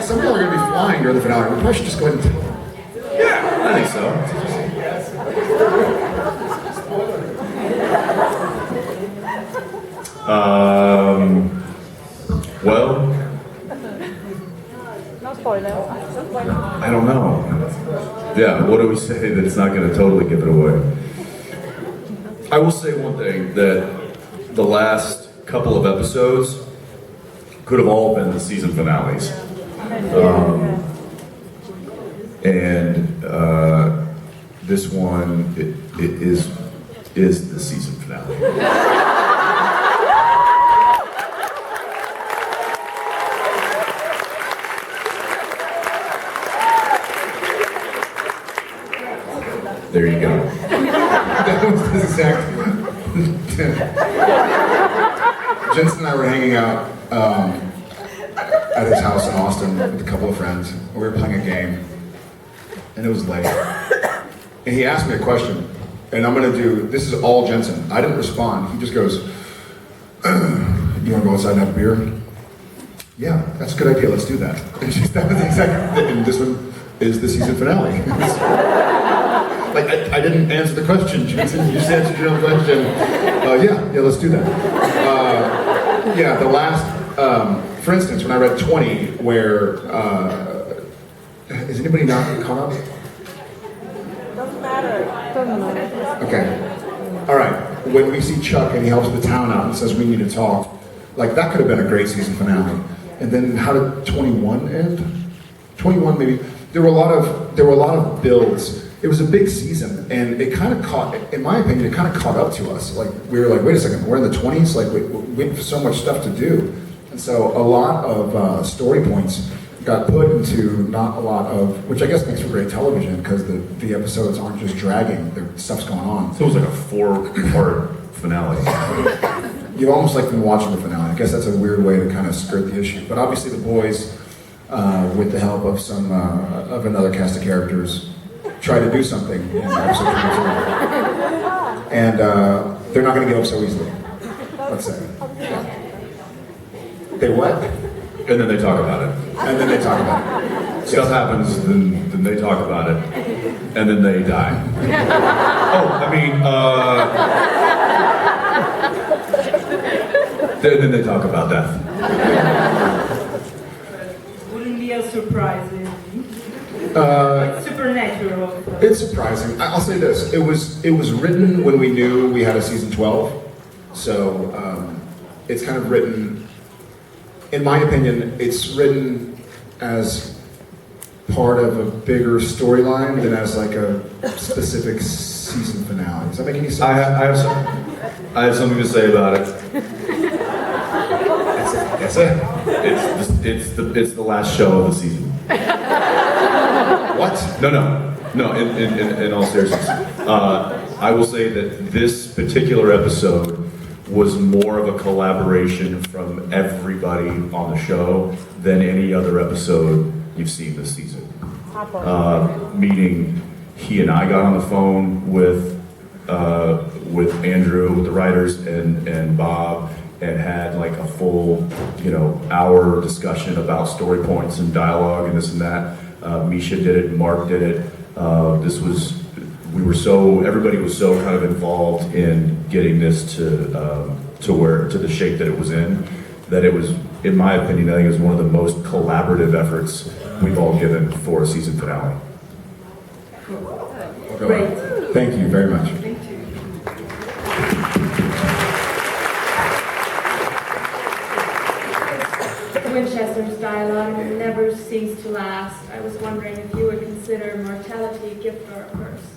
Some people are going to be flying during the finale. We probably should just go ahead and tell them. Yeah, I think so. Well, No spoiler. I don't know. Yeah, what do we say that it's not going to totally give it away? I will say one thing, that the last couple of episodes could have all been the season finales. This one it is the season finale. There you go. That was the exact. Jensen and I were hanging out at his house in Austin with a couple of friends. We were playing a game, and it was late. And he asked me a question, and I'm gonna do. This is all Jensen. I didn't respond. He just goes, "You want to go outside and have a beer?" Yeah, that's a good idea. Let's do that. And that was the exact. And this one is the season finale. Like, I didn't answer the question, Jensen. You just answered your own question. Yeah, let's do that. Yeah, the last, for instance, when I read 20, where, is anybody not caught up? Doesn't matter. Okay. All right. When we see Chuck and he helps the town out and says we need to talk, like, that could have been a great season finale. And then how did 21 end? 21 maybe. There were a lot of builds. It was a big season, and it kind of caught, in my opinion, it kind of caught up to us. Like, we were like, wait a second, we're in the 20s? Like, we have so much stuff to do. And so a lot of story points got put into not a lot of, which I guess makes for great television, because the episodes aren't just dragging, stuff's going on. So it was like a 4-part finale. You've almost like been watching the finale. I guess that's a weird way to kind of skirt the issue. But obviously the boys, with the help of of another cast of characters, try to do something in episode 22. And they're not going to give up so easily, let's say. They what? And then they talk about it. And then they talk about it. Stuff happens, then they talk about it, and then they die. Then they talk about death. Wouldn't be a surprise. Supernatural. It's surprising. I'll say this: it was written when we knew we had a season 12, so it's kind of written. In my opinion, it's written as part of a bigger storyline than as like a specific season finale. Does that make any sense? I have something to say about it. That's it. It's the last show of the season. What? No. In all seriousness, I will say that this particular episode was more of a collaboration from everybody on the show than any other episode you've seen this season. Meaning, he and I got on the phone with Andrew, with the writers, and Bob, and had like a full, hour discussion about story points and dialogue and this and that. Misha did it, Mark did it. Everybody was so kind of involved in getting this to the shape that it was in, that it was, in my opinion, I think it was one of the most collaborative efforts we've all given for a season finale. Great. Thank you very much. Thank you. Winchester's dialogue never ceased to last. I was wondering if you would consider Mortality a gift or a curse.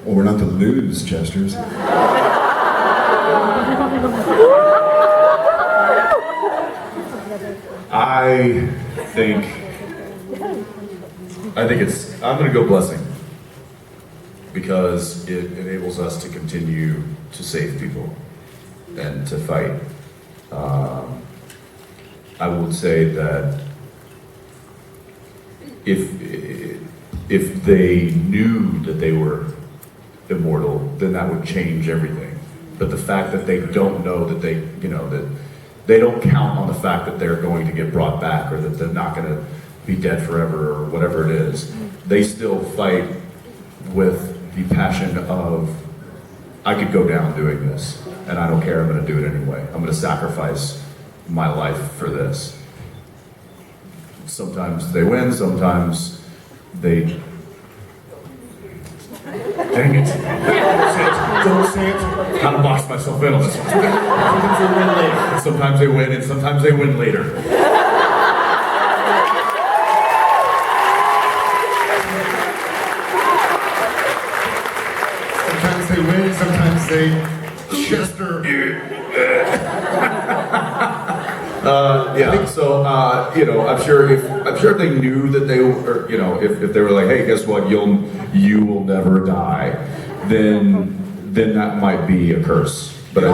Well, we're not to lose, Chesters. I'm going to go blessing, because it enables us to continue to save people and to fight. I would say that if they knew that they were immortal, then that would change everything. but the fact that they don't know that they, that they don't count on the fact that they're going to get brought back or that they're not going to be dead forever or whatever it is. They still fight with the passion of, I could go down doing this, and I don't care, I'm going to do it anyway. I'm going to sacrifice my life for this. Sometimes they win, sometimes they... Dang it. Don't say it. Kind of boxed myself in on this one. Sometimes they win later. Sometimes they win, and sometimes they win later. Sometimes they win, sometimes they Chester. Yeah. So I'm sure if they knew that they were, if they were like, hey, guess what, you will never die, then that might be a curse. But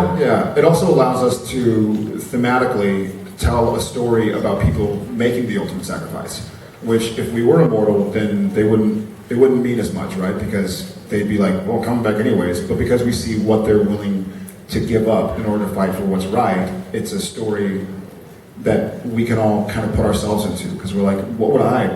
it also allows us to thematically tell a story about people making the ultimate sacrifice. Which, if we were immortal, then it wouldn't mean as much, right? Because they'd be like, well, come back anyways. But because we see what they're willing to give up in order to fight for what's right, it's a story that we can all kind of put ourselves into, because we're like, what would I,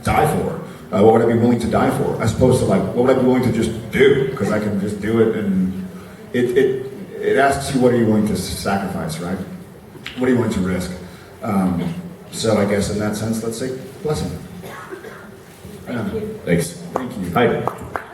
die for? What would I be willing to die for? As opposed to like, what would I be willing to just do? Because I can just do it, and it asks you, what are you willing to sacrifice, right? What are you willing to risk? So I guess in that sense, let's say blessing. Thank you. Thanks. Thank you. Hi.